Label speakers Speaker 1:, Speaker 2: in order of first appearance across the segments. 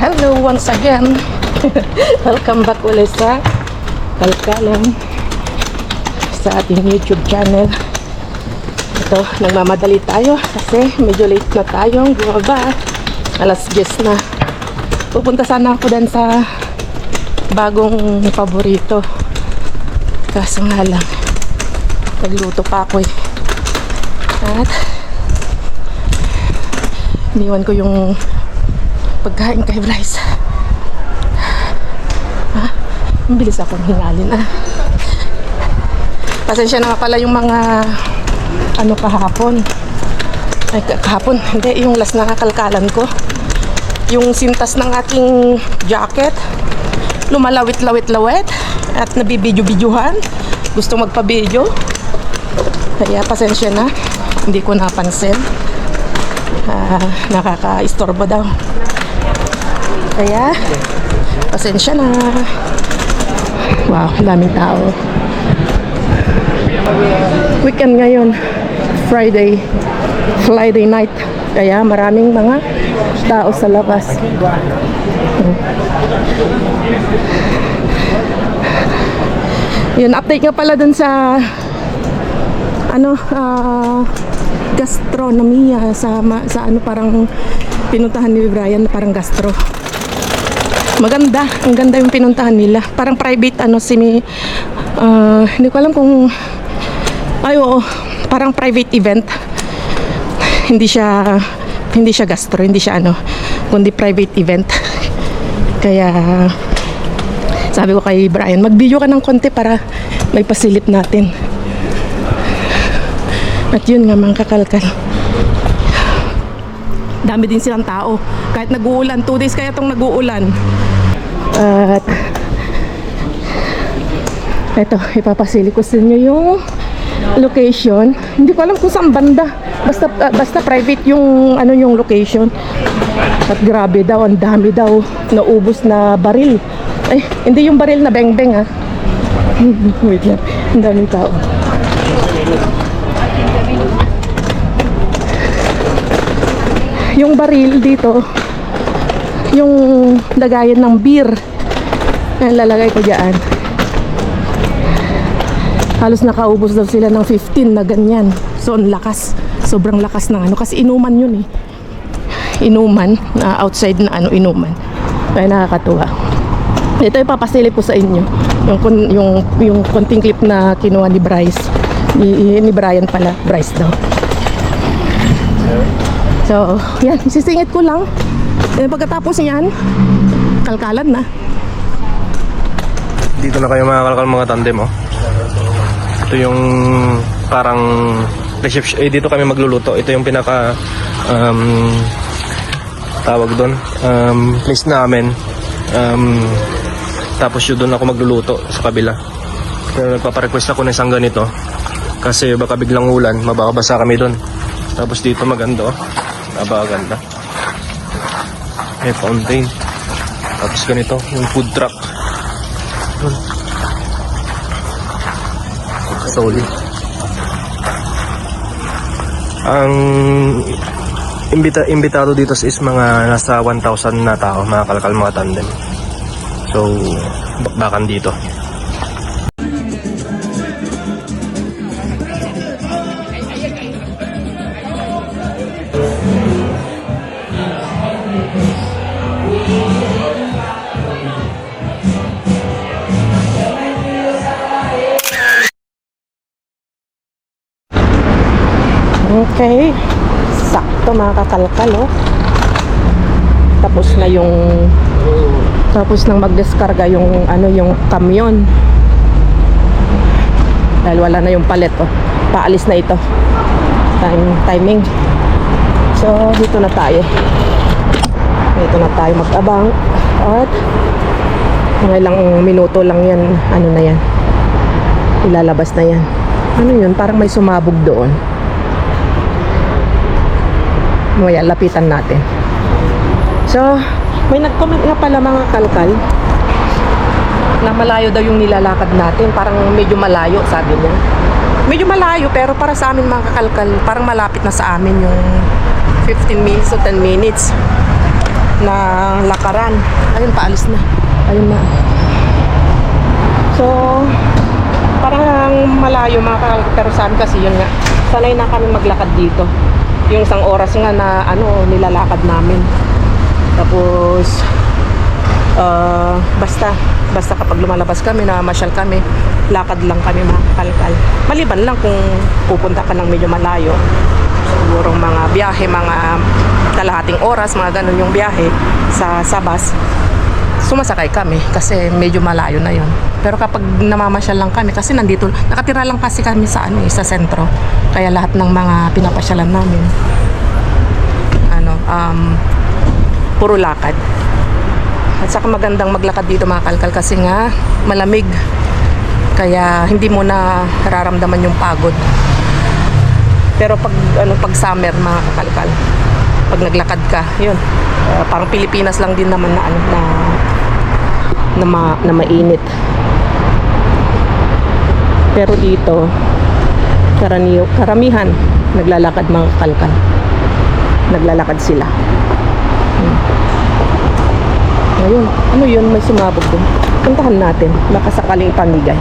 Speaker 1: Hello once again. Welcome back ulit sa Kalkalan sa ating YouTube channel. Ito, nagmamadali tayo kasi medyo late na tayong bumaba. Alas 10 na. Pupunta sana ako dan sa bagong paborito. Kaso nga lang, nagluto pa ako eh. At iniwan ko yung pagkain kay Bryce. Mabilis akong hingalin Pasensya na nga pala yung mga kahapon. Ay, kahapon, hindi, yung last na kalkalan ko. Yung sintas ng aking jacket, lumalawit-lawit-lawit at nabibidyo-bidyuhan. Gusto magpa-video. Kaya pasensya na, hindi ko napansin. Nakaka-istorbo daw. Kaya, pasensya na. Wow, daming tao. Weekend ngayon, Friday night. Kaya maraming mga tao sa labas. Yun, update nga pala dun sa gastronomia sa parang pinuntahan ni Brian, parang gastro. Maganda, ang ganda yung pinuntahan nila. Parang private hindi ko alam kung parang private event. Hindi siya gastro, hindi siya kundi private event. Kaya sabi ko kay Brian, mag-video ka ng konti para may pasilip natin. At yun nga, mga kakalkal, dami din silang tao. Kahit nag-uulan, 2 days kaya itong nag-uulan. At eto, ipapasilip ko sa inyo yung location. Hindi ko alam kung saan banda. Basta private yung yung location. At grabe daw, ang dami daw naubos na baril. Ay, hindi yung baril na beng-beng Wait lang, ang daming tao. Yung baril dito, yung lagayan ng beer, yan lalagay ko dyan. Halos nakaubos daw sila ng 15 na ganyan. So ang lakas, sobrang lakas ng kasi inuman yun inuman, outside na inuman. Kaya nakakatuwa. Ito ipapasilip ko sa inyo yung konting clip na kinuha ni Bryce, ni Brian pala, Bryce daw. So, yan, sisingit ko lang. Pagkatapos niyan, kalkalan na.
Speaker 2: Dito na kayo mga kalkal, mga tandem Ito yung parang reception, dito kami magluluto. Ito yung pinaka tawag doon, place namin. Tapos yun doon ako magluluto sa kabila. Pero nagpaparequest ako ng isang ganito kasi baka biglang ulan, mababasa kami doon. Tapos dito maganda napakaganda. May fountain. Tapos ganito, yung food truck. Solid. Ang imbitado dito is mga nasa 1,000 na tao, mga kalkal, mga tandem. So, bakbakan dito.
Speaker 1: Okay, sakto mga kakalkal tapos nang magdeskarga yung yung kamyon dahil wala na yung palet paalis na ito timing. So dito na tayo mag-abang at mga ilang minuto lang yan na yan, ilalabas na yan. Yun, parang may sumabog doon. Maya, lapitan natin. So, may nag-comment nga pala mga kalkal na malayo daw yung nilalakad natin. Parang medyo malayo, sabi niya. Medyo malayo, pero para sa amin mga kakalkal, parang malapit na sa amin yung 15 minutes o 10 minutes. na lakaran. Ayun, paalis na. Ayun na. So, parang malayo mga kakalkal, pero sa amin kasi yun nga, sanay na kami maglakad dito. Yung isang oras nga na nilalakad namin. Tapos basta kapag lumalabas kami, na masyal kami, lakad lang kami mga kakalkal. Maliban lang kung pupunta ka ng medyo malayo, siguro mga biyahe, mga kalahating oras, mga ganun yung biyahe sa bus, sumasakay kami kasi medyo malayo na yon. Pero kapag namamasyal lang kami, kasi nandito, nakatira lang kasi kami sa sa sentro, kaya lahat ng mga pinapasyalan namin puro lakad. At saka magandang maglakad dito mga kalkal kasi nga malamig, kaya hindi mo na nararamdaman yung pagod. Pero pag summer mga kakalkal, pag naglakad ka, yun, parang Pilipinas lang din naman na mainit. Pero dito karamihan naglalakad mga kakalkal. Naglalakad sila. Ayun, ano yun, may sumabog doon. Puntahan natin, makasakaling pamigay.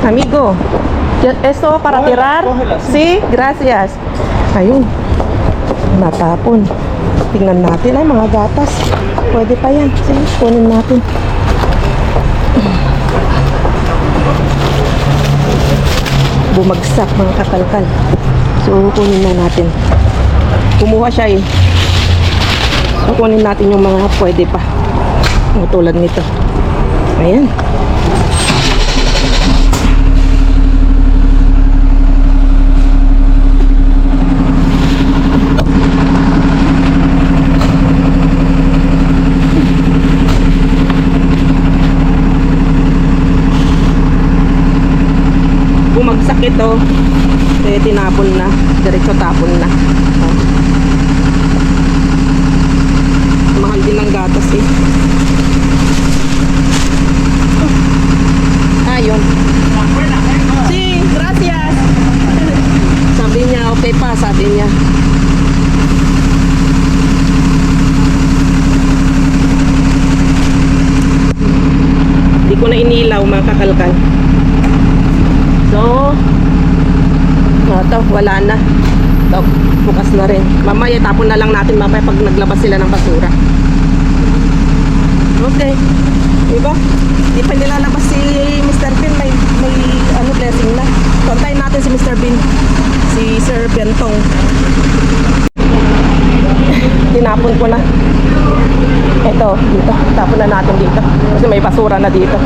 Speaker 1: Amigo, eso para tirar? Sí, gracias. Ayun, natapon. Tingnan natin, ay mga gatas. Pwede pa yan. Sige, kunin natin. Bumagsak mga kakalkal. So, kunin na natin. Kumuha siya eh. So, kunin natin yung mga pwede pa. Tulad nito. Ayan. Bumagsak ito, kaya tinapon na, diretso tapon na. Mahal din ng gatas eh. Ayun. Sí, gracias. Sabi niya, okay pa, sabi niya. Hindi ko na inilaw mga kakalkal. So, ito, wala na. Ito, bukas na rin. Mamaya, tapon na lang natin mamaya pag naglabas sila ng basura. Okay. Diba? Di pa nilalabas si Mr. Bean. May blessing na. Kontayin natin si Mr. Bean. Si Sir Bentong. Tinapon ko na. Ito, dito. Tapon na natin dito. Kasi may basura na dito.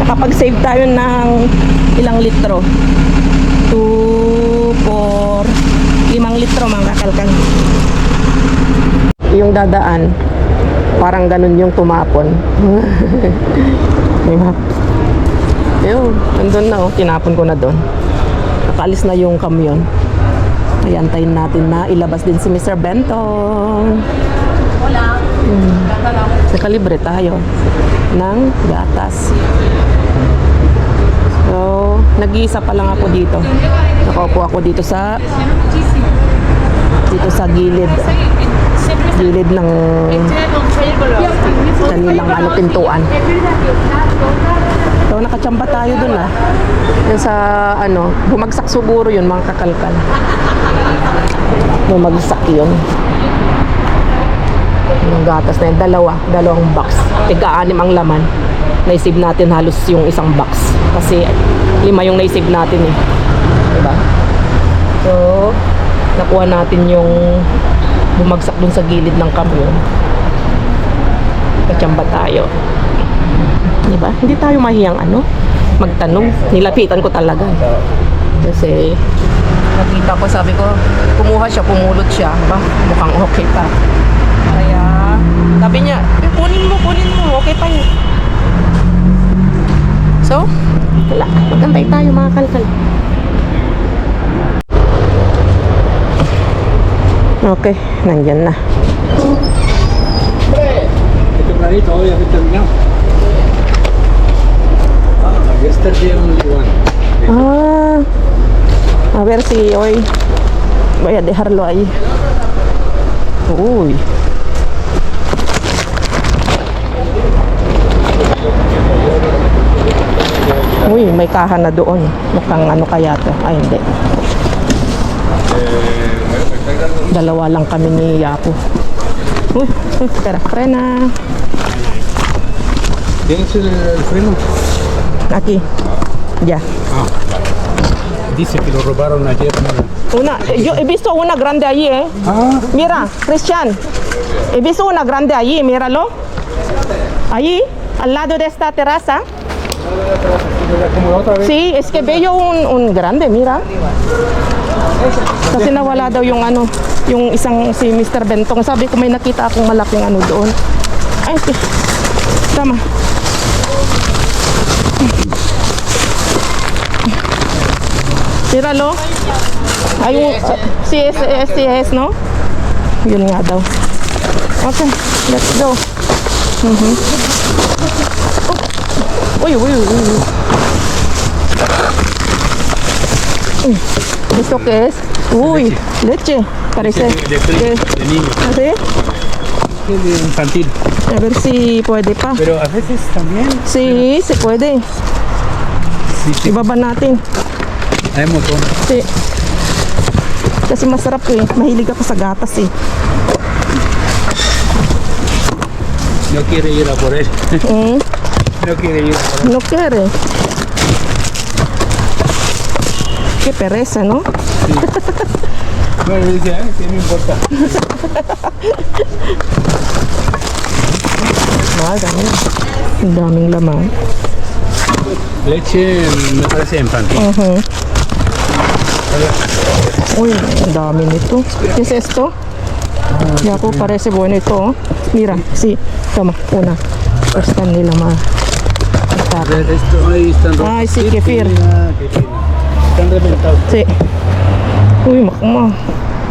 Speaker 1: Nakapag-save tayo ng ilang litro? 2, 4, 5 litro mga kakalkal. Yung dadaan, parang ganun yung tumapon. Diba? Yun, nandun na tinapon ko na doon. Nakaalis na yung kamyon. Kaya antayin natin na ilabas din si Mr. Bentong. Nakalibre tayo ng gatas. So, nag-iisa pa lang ako dito. Nakaupo ako dito sa gilid ng kanilang pintuan. So, nakachamba tayo dun Yung sa bumagsak siguro yun mga kakalkal. Bumagsak yun. Yung gatas na yun, dalawang box. Ika-6 ang laman. Naisip natin halos yung isang box. Kasi 5 yung naisip natin eh. Diba? So, nakuha natin yung bumagsak dun sa gilid ng kamyon. Kachamba tayo. Diba? Hindi tayo mahiyang magtanong. Nilapitan ko talaga. Kasi nakita ko, sabi ko, kumuha siya, pumulot siya. Ba? Mukhang okay pa. Kaya, sabi niya, kunin mo, okay pa yun. So, wala. Magantay tayo mga kalkal. Okay, nandyan na.
Speaker 3: Este planito hoy había terminado. Yesterday only one.
Speaker 1: Ah, a ver si hoy voy a dejarlo ahí. Uy. Uy, may kaha na doon. Mukhang ano kaya to. Ay, hindi. Dalawa lang kami ni Yapo. Uy, espera, frena.
Speaker 3: ¿Tienes el freno?
Speaker 1: Aquí. Ya.
Speaker 3: Dice que lo robaron ayer.
Speaker 1: Una, yo he visto una grande allí, eh.
Speaker 3: Ah,
Speaker 1: Mira, Cristian. He visto una grande allí, míralo. Allí, al lado de esta terraza.
Speaker 3: como otra vez.
Speaker 1: Sí, es que veo un grande, mira. Kasi nawala daw yung ano, yung isang si Mr. Bentong. Sabi ko may nakita akong malaking ano doon. Ay, tama. Míralo. Ay, yung CSS, no? Yun nga daw. Okay, let's go. Uy, uy, uy, uy. ¿Esto qué es? Uy, leche. Parece.
Speaker 3: De niño.
Speaker 1: ¿Así?
Speaker 3: De infantil.
Speaker 1: A ver si puede pa.
Speaker 3: Pero a veces también
Speaker 1: Sí, se puede.
Speaker 3: sí,
Speaker 1: Ibaba natin.
Speaker 3: hay motor.
Speaker 1: Sí. Kasi masarap eh. Mahilig ako sa gatas eh.
Speaker 3: No quiere ir a por él.
Speaker 1: Mm,
Speaker 3: No quiere ir a por él.
Speaker 1: no quiere. Qué pereza, ¿no?
Speaker 3: Bueno, dice, ¿qué me importa?
Speaker 1: Ah, dami. Ang daming laman.
Speaker 3: Leche me parece infantil.
Speaker 1: Uy, ang dami nito. ¿Qué es esto? Yapo, parece bueno ito. Oh. Mira, sí. Toma, una. Están nila ma.
Speaker 3: A ver, esto ahí están rotos.
Speaker 1: Ay, sí,
Speaker 3: Qué
Speaker 1: kefir.
Speaker 3: pena, qué pena. Están reventados.
Speaker 1: Sí. Uy,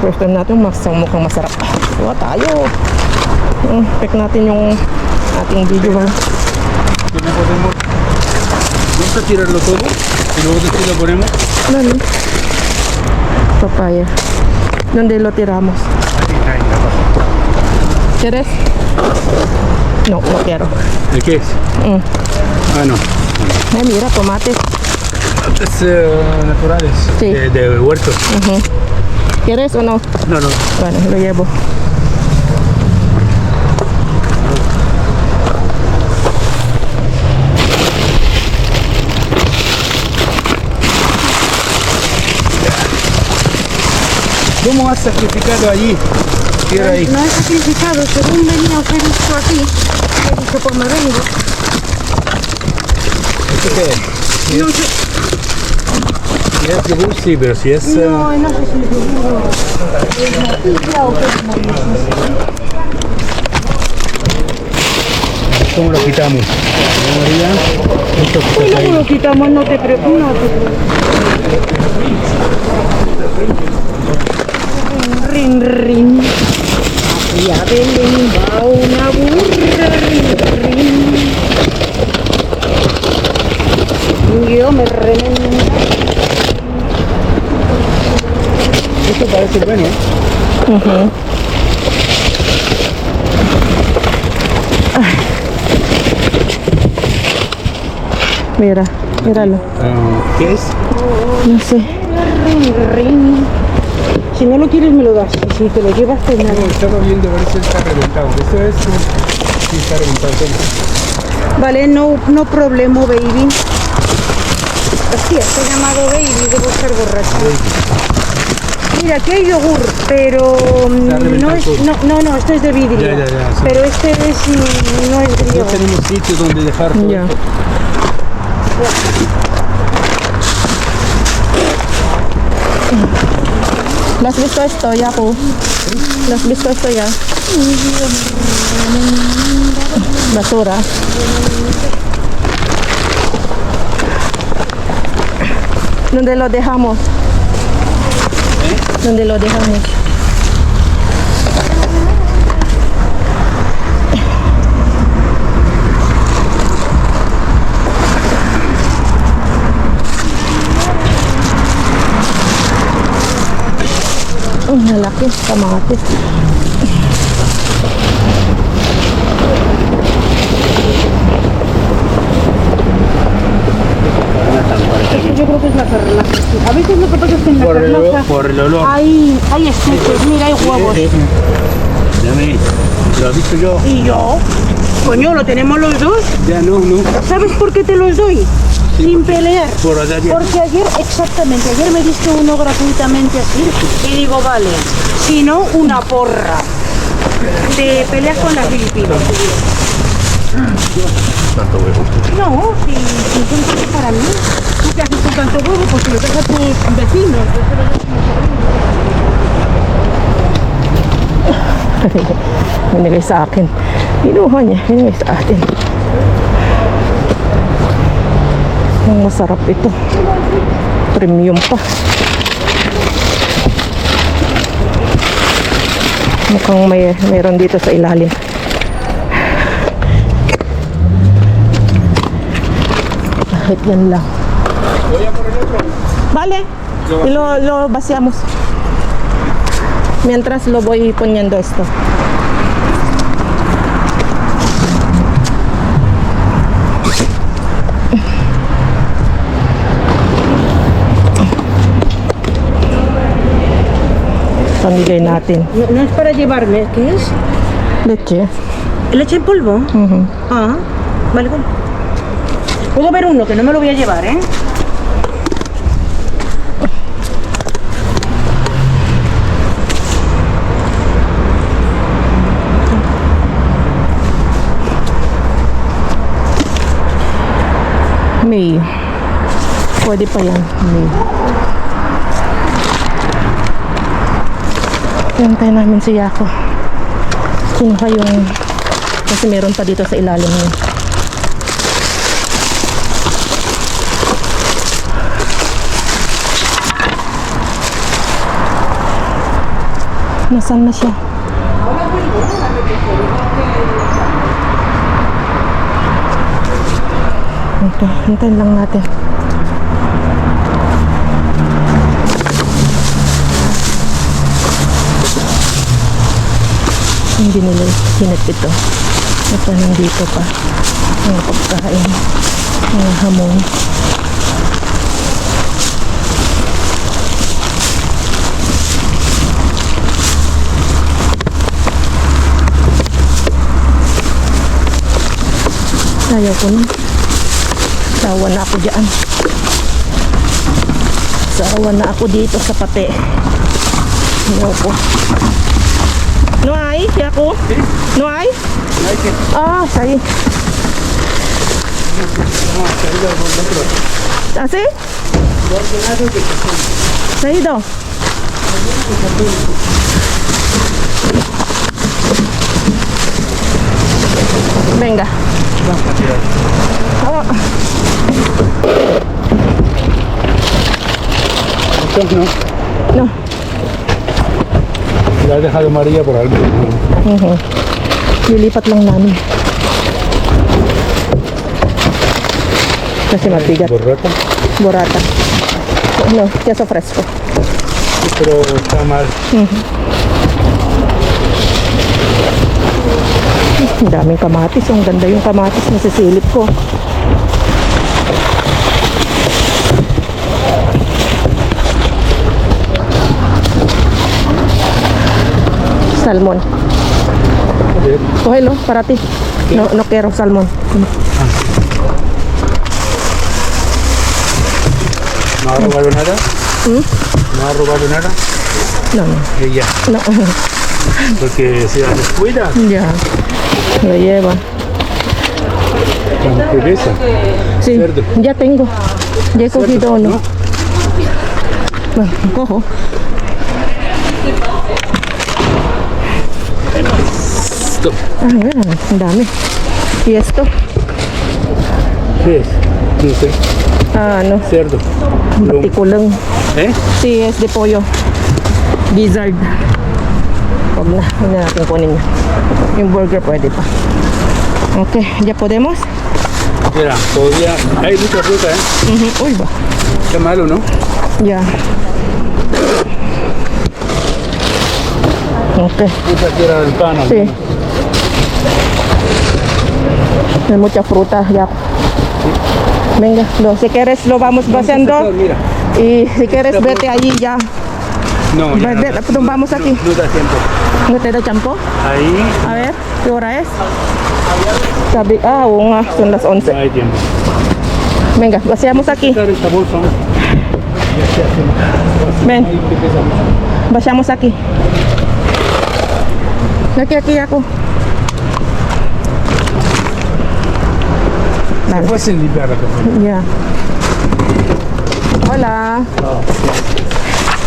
Speaker 1: first time natin mukhang masarap. Diba tayo? Pick natin yung ating video ba?
Speaker 3: Que no podemos. Vamos a tirarlo todo y luego después lo ponemos.
Speaker 1: Ano? Papaya. ¿Dónde lo tiramos?
Speaker 3: Ahí, ahí, abajo.
Speaker 1: ¿Quieres? No, no quiero.
Speaker 3: ¿De qué es? Ah, no.
Speaker 1: Ay, mira, tomates.
Speaker 3: Es naturales.
Speaker 1: Sí.
Speaker 3: De huerto.
Speaker 1: ¿Quieres o no?
Speaker 3: No, no.
Speaker 1: Bueno, lo llevo.
Speaker 3: ¿Cómo has sacrificado allí? Tira ahí.
Speaker 4: No he sacrificado, según venía os he visto aquí, he dicho pues me vengo.
Speaker 3: ¿Esto qué es?
Speaker 4: No sé,
Speaker 3: Si es yogur, sí, pero si es...
Speaker 4: no sé si es seguro. Es natilla o qué es
Speaker 3: ¿Cómo lo quitamos? María, esto que
Speaker 4: Pues
Speaker 3: está
Speaker 4: luego
Speaker 3: ahí.
Speaker 4: lo quitamos, no te preocupes. Rin, rin. Hacia Belén va una burra, rin, rin. Yo me remendo.
Speaker 3: Esto parece bueno, ¿eh?
Speaker 1: Mira, míralo.
Speaker 3: ¿Qué es?
Speaker 1: No sé.
Speaker 4: Rin, rin. Si no lo quieres me lo das. Y si te lo llevas pues nada.
Speaker 3: No, estaba viendo a ver si está reventado. Esto es... Sí, está reventado. Toma.
Speaker 4: Vale, no problema, baby. Hostia, estoy llamado baby, debo estar borracha. Mira, aquí hay yogur, pero
Speaker 3: Está
Speaker 4: no es,
Speaker 3: reventado
Speaker 4: no, esto es de vidrio.
Speaker 3: Ya, sí.
Speaker 4: Pero este es, no es
Speaker 3: No
Speaker 4: griego.
Speaker 3: tenemos sitio donde dejar todo
Speaker 1: Ya.
Speaker 3: esto.
Speaker 1: ¿Lo has visto esto ya, po? ¿Lo has visto esto ya? Basura. ¿Dónde lo dejamos? ¿Dónde lo dejamos? lalaki. Kamatis.
Speaker 4: Yo creo que es la perla. A veces lo que pasa es que en la perla
Speaker 3: Por el olor.
Speaker 4: hay especies, mira, hay huevos.
Speaker 3: Ya me lo he visto yo.
Speaker 4: ¿Y yo? Coño, ¿lo tenemos los dos?
Speaker 3: Ya no.
Speaker 4: ¿Sabes por qué te los doy? Sin pelear.
Speaker 3: Por allá ya.
Speaker 4: Porque ayer, exactamente, ayer me diste uno gratuitamente así y digo, vale, si no, una porra. Te peleas con las filipinas.
Speaker 2: Tanto huevo.
Speaker 4: No, si son cosas para mí. ¿Tú qué haces con tanto huevo? Pues se lo das a tus vecinos. Yo se lo doy a mis sobrinos.
Speaker 1: Binigay sa akin. Kinuha niya. Binigay sa atin. Ang masarap ito. Premium pa. Mukhang mayroon dito sa ilalim. Kahit yan lang. Vale. Y lo vaciamos. Mientras lo voy poniendo esto. Pamigay natin.
Speaker 4: No, no es para llevarme, ¿qué es?
Speaker 1: Leche.
Speaker 4: ¿Leche en polvo? Ah, vale, vale. Puedo ver uno, que no me lo voy a llevar, ¿eh?
Speaker 1: May. Pwede pa yan. May. Hintay namin si Yako. Kinuha yung... Kasi meron pa dito sa ilalim niya. Nasaan na siya? Ito, hintayin lang natin. Hindi nila hinat ito. Ito nandito pa. Mga pagkain. Mga hamon. Ayaw ko na. Sawa na ako dyan. Sawa na ako dito sa pate. Ayaw ko. No hay, Yako? No hay? Ah, ahí. ¿Ah, sí? ¿Se ha ido? Venga. Oh.
Speaker 3: Estos no.
Speaker 1: No.
Speaker 3: La has dejado María por algo.
Speaker 1: Lilipat lang namin. Kasi mabigat.
Speaker 3: Borrata.
Speaker 1: Burrata. No, queso fresco.
Speaker 3: Pero está mal.
Speaker 1: Ang daming kamatis. Ang ganda yung kamatis na sisilip ko. Salmon. Cógelo para ti. No, no quiero salmon.
Speaker 3: ¿No ha robado nada? ¿No ha robado nada?
Speaker 1: No, no.
Speaker 3: Ella.
Speaker 1: No.
Speaker 3: Porque se la descuida.
Speaker 1: Ya. Lo lleva.
Speaker 3: Con pureza.
Speaker 1: Sí,
Speaker 3: Cerdo.
Speaker 1: ya tengo. Ya he cogido uno.
Speaker 3: ¿no?
Speaker 1: Bueno, cojo.
Speaker 3: Stop.
Speaker 1: Ah, mira, ang dami. ¿Y esto?
Speaker 3: ¿Qué es? No sé.
Speaker 1: Ah, no.
Speaker 3: Cerdo. Lomo.
Speaker 1: Batikulong.
Speaker 3: ¿Eh?
Speaker 1: Sí, es de pollo. Gizzard. Huwag na. Huwag na natin kunin niya. Yung burger pwede pa. Okay, ¿ya podemos?
Speaker 3: Mira, podría... Hay mucha fruta, ¿eh?
Speaker 1: Uy, ba.
Speaker 3: Qué malo, ¿no?
Speaker 1: Ya. Ok.
Speaker 3: Esa tierra del pan.
Speaker 1: Sí. Hay mucha fruta ya. Venga, si quieres lo vamos vaciando.
Speaker 3: Mira.
Speaker 1: Y si quieres vete allí ya.
Speaker 3: No, ya
Speaker 1: Vamos aquí.
Speaker 3: no da tiempo.
Speaker 1: ¿No te da tiempo?
Speaker 3: Ahí
Speaker 1: A ver, ¿qué hora es? Oo nga, son las 11.
Speaker 3: hay tiempo.
Speaker 1: Venga, vaciamos aquí.
Speaker 3: Esta bolsa.
Speaker 1: Ven, vaciamos aquí. Aquí ako. Dale.
Speaker 3: Puedes limpiar la cosa.
Speaker 1: Ya. Hola.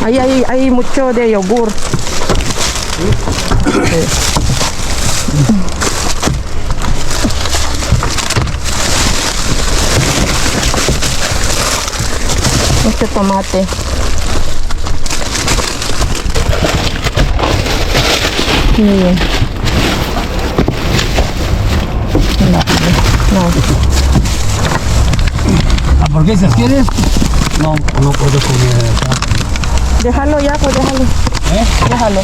Speaker 1: Ahí hay mucho de yogur. Este tomate. Muy bien. No.
Speaker 3: ¿Hamburguesas quieres? No, no puedo comer acá.
Speaker 1: Déjalo ya, pues déjalo. Déjalo.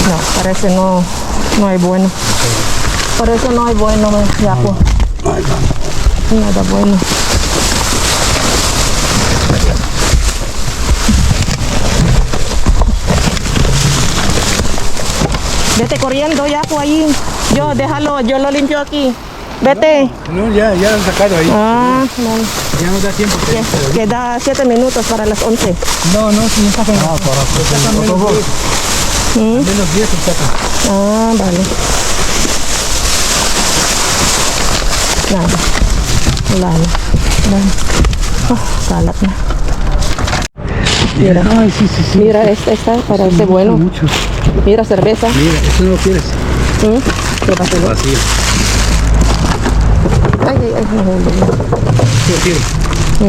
Speaker 1: No, parece no hay bueno. Parece no hay bueno, Yaco. Nada bueno. Vete corriendo, Yaco, ahí. Déjalo, yo lo limpio aquí. Vete.
Speaker 3: No, ya lo han sacado ahí.
Speaker 1: Ah, no.
Speaker 3: Ya no da tiempo.
Speaker 1: Queda 7 minutos para las 11.
Speaker 3: No, si no sacan. Ah, para menos 10 se sacan.
Speaker 1: Ah, vale. Nada. Salat na. Mira.
Speaker 3: Ay, sí.
Speaker 1: Mira, esta parece bueno.
Speaker 3: Mucho.
Speaker 1: Mira, cerveza.
Speaker 3: Mira, eso no lo quieres.
Speaker 1: Llévatelo.
Speaker 3: Vacío.
Speaker 1: Ay, no.
Speaker 3: ¿Sí lo quieres?
Speaker 1: No.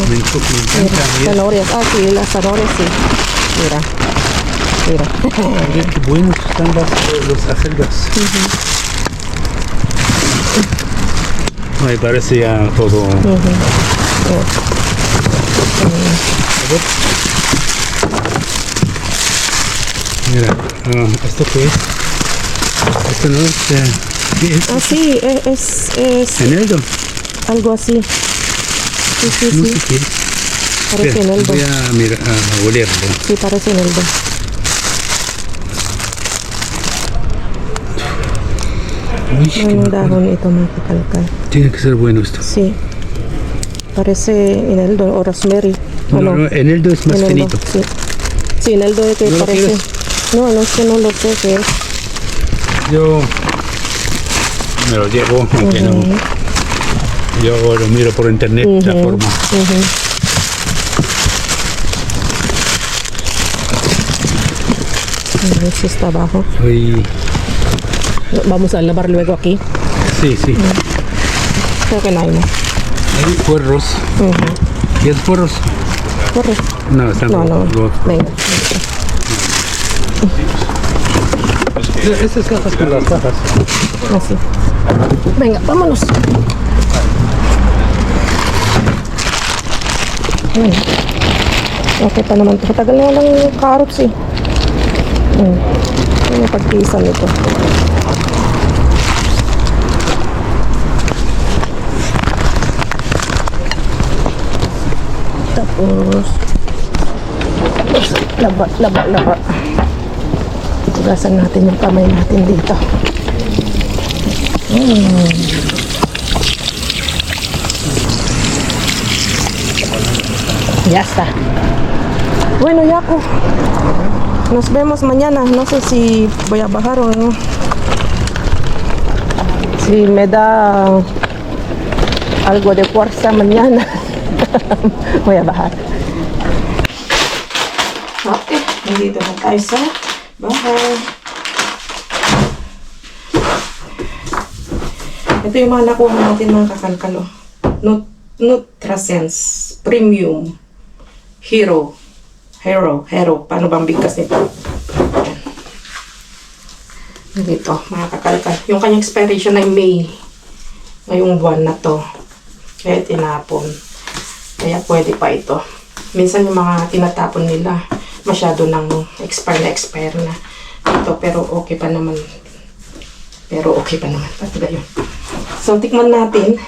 Speaker 3: Me encanta. Mira.
Speaker 1: Zanahorias. Ah, sí, las zanahorias, sí. Mira.
Speaker 3: Mira qué buenos están los acelgas. Ay, parece ya todo. Mira, ¿esto qué es? Esto no es. ¿Qué es?
Speaker 1: Ah, sí, es
Speaker 3: Eneldo.
Speaker 1: algo así. Sí.
Speaker 3: No sé qué es.
Speaker 1: Parece
Speaker 3: Espera,
Speaker 1: eneldo.
Speaker 3: voy a olerlo.
Speaker 1: Sí, parece eneldo.
Speaker 3: Uy, qué
Speaker 1: Un
Speaker 3: bacán.
Speaker 1: dahon y tomate calcal.
Speaker 3: Tiene que ser bueno esto.
Speaker 1: Sí. Parece eneldo o rosemary. ¿O
Speaker 3: No, eneldo es más
Speaker 1: Eneldo,
Speaker 3: finito.
Speaker 1: sí. Sí, eneldo de que
Speaker 3: ¿No lo
Speaker 1: parece.
Speaker 3: quieres?
Speaker 1: No es que no lo sé qué es.
Speaker 3: Yo me lo llevo, aunque no. Yo lo miro por internet, la forma.
Speaker 1: A ver si está abajo.
Speaker 3: Soy...
Speaker 1: Vamos a lavar luego aquí.
Speaker 3: Sí.
Speaker 1: Creo que no hay, ¿no?
Speaker 3: Hay puerros. ¿Quieres puerros?
Speaker 1: Corre.
Speaker 3: No, están
Speaker 1: No.
Speaker 3: los-
Speaker 1: Venga.
Speaker 3: Estas cajas con las cajas.
Speaker 1: Así. Venga, vámonos. Ayan. Okay pa naman ito. Matagal na lang yung carrots eh. Yung pagpisa nito. Tapos laba. Tugasan natin yung kamay natin dito. Ya está. Bueno, Yaco. Nos vemos mañana. No sé si voy a bajar o no. Si me da algo de fuerza mañana, voy a bajar. Okay, nandito na tayo sa bahay. Ito yung mga nakuha natin mga kakalkalo. Nutrasense Premium Hero. Paano bang bigkas nito? Ayan. Dito, mga kakalkal. Yung kanyang expiration ay May. Ngayong buwan na to. Kaya tinapon. Kaya pwede pa ito. Minsan yung mga tinatapon nila, masyado nang expire na. Ito, pero okay pa naman. Pati gayon. So, tikman natin.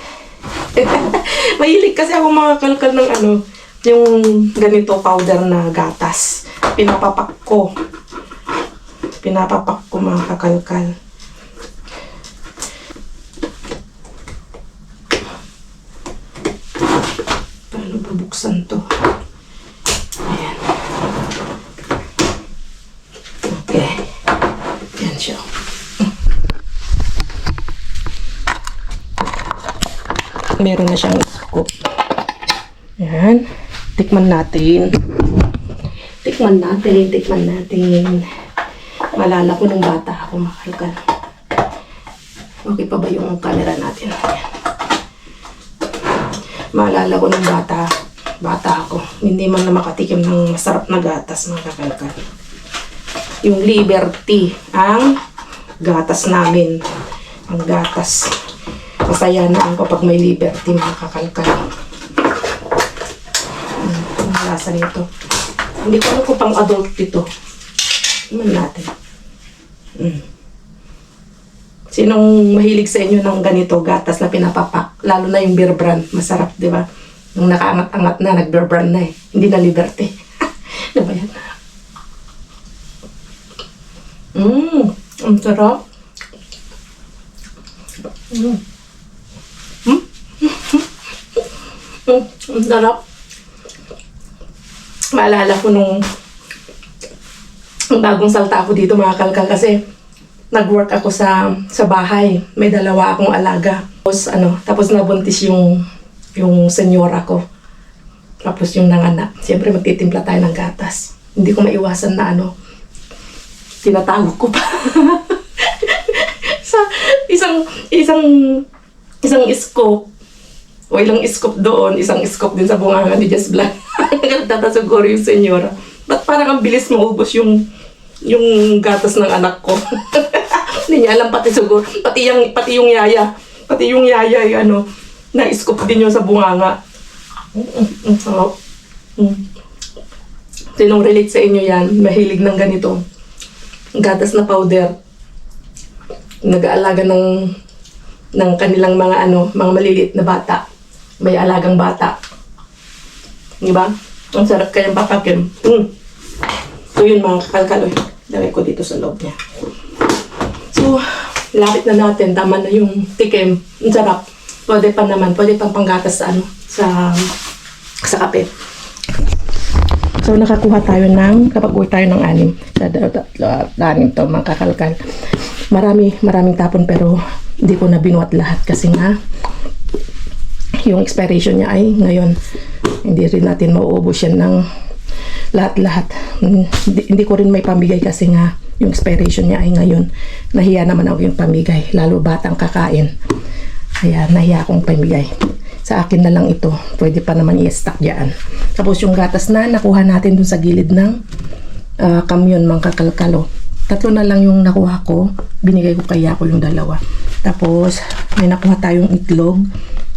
Speaker 1: Mahilig kasi ako mga kalkal ng yung ganito powder na gatas. Pinapapak ko mga kakalkal. Paano bubuksan to? Ayan. Okay. Ayan siya. Meron na siyang scoop. Ayan. Tikman natin. Malala ko nung bata ako, makalkal. Okay pa ba yung camera natin? Ayan. Maalala ko nung bata ako. Hindi man na makatikim ng masarap na gatas, mga kakalkal. Yung Liberty, ang gatas namin. Ang gatas. Masaya na ako kapag may Liberty, mga kakalkal. Ang lasa nito. Hindi ko alam kung pang adult dito. Tingnan natin. Sinong mahilig sa inyo ng ganito, gatas na pinapapak? Lalo na yung Beer Brand. Masarap, di ba? Nung nakaangat-angat na, nag-Beer Brand na eh. Hindi na Liberty. Ano ba yan? Ang sarap. Ang sarap. Maalala ko nung bagong salta ako dito, mga kalkal, kasi nag-work ako sa bahay. May dalawa akong alaga. Tapos nabuntis yung senyora ko. Tapos yung nanganak. Siyempre magtitimpla tayo ng gatas. Hindi ko maiwasan na tinatago ko pa. Sa isang scoop. O ilang scoop doon, isang scoop din sa bunganga ni Just Black. Nagtatasuguro yung senyora. Ba't parang ang bilis maubos yung gatas ng anak ko? Hindi niya alam, pati siguro. Pati yung yaya. Pati yung yaya, na-scoop din yun sa bunganga. Ang sarap. Sinong relate sa inyo yan? Mahilig ng ganito. Gatas na powder. Nag-aalaga ng kanilang mga maliliit na bata. May alagang bata. Diba? Ang sarap kayang papakin. So yun, mga kakalkal. Lagay ko dito sa loob niya. So, lapit na natin. Tama na yung tikim. Ang sarap. Pwede pa naman. Pwede pang panggatas sa kape. So, nakakuha tayo kapag-uwi tayo ng 6. Anim to, mga kakalkal. Maraming tapon, pero hindi ko na binuhat lahat kasi nga yung expiration niya ay ngayon. Hindi rin natin mauubos yan ng lahat-lahat. Hindi ko rin may pamigay kasi nga yung expiration niya ay ngayon. Nahiya naman ako yung pamigay, lalo batang kakain. Kaya nahiya akong pamigay. Sa akin na lang ito. Pwede pa naman i-stock dyan. Tapos yung gatas na nakuha natin dun sa gilid ng kamyon, mga kakalkalo. 3 na lang yung nakuha ko. Binigay ko kay Yako yung 2. Tapos may nakuha tayong itlog.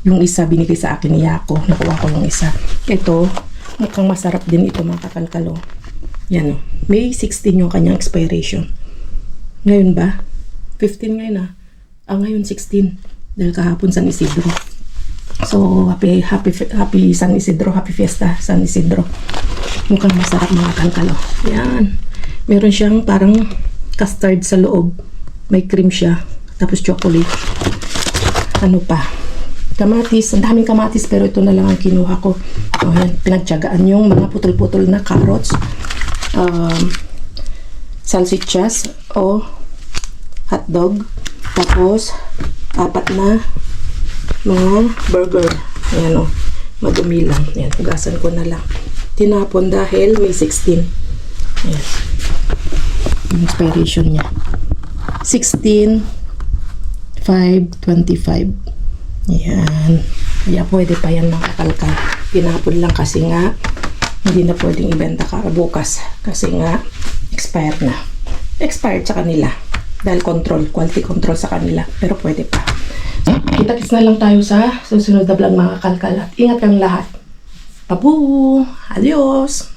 Speaker 1: Yung isa binigay sa akin ni Yako. Nakuha ko yung isa. Ito, mukhang masarap din ito, mga kakalkalo. Yan o. May 16 yung kanyang expiration. Ngayon ba? 15 ngayon ngayon 16. Dahil kahapon San Isidro. So, happy San Isidro. Happy Fiesta San Isidro. Mukhang masarap, mga kakalkalo. Yan. Meron siyang parang custard sa loob. May cream siya. Tapos chocolate. Ano pa? Kamatis. Ang daming kamatis, pero ito na lang ang kinuha ko. O yan, pinagtyagaan yung mga putol-putol na carrots. Salsichas o hotdog. Tapos 4 na mga burger. Ayan o. Madumi lang. Ayan, hugasan ko na lang. Tinapon dahil may 16. Ayan. Yung expiration niya. 16/5/25. Ayan. Kaya pwede pa yan, mga kakalkal. Tinapon lang kasi nga hindi na pwedeng ibenta bukas. Kasi nga expired na. Expired sa kanila. Dahil quality control sa kanila. Pero pwede pa. Kita-kits na lang tayo sa susunod na vlog mga kalkal. At ingat kang lahat. Pabu! Adios!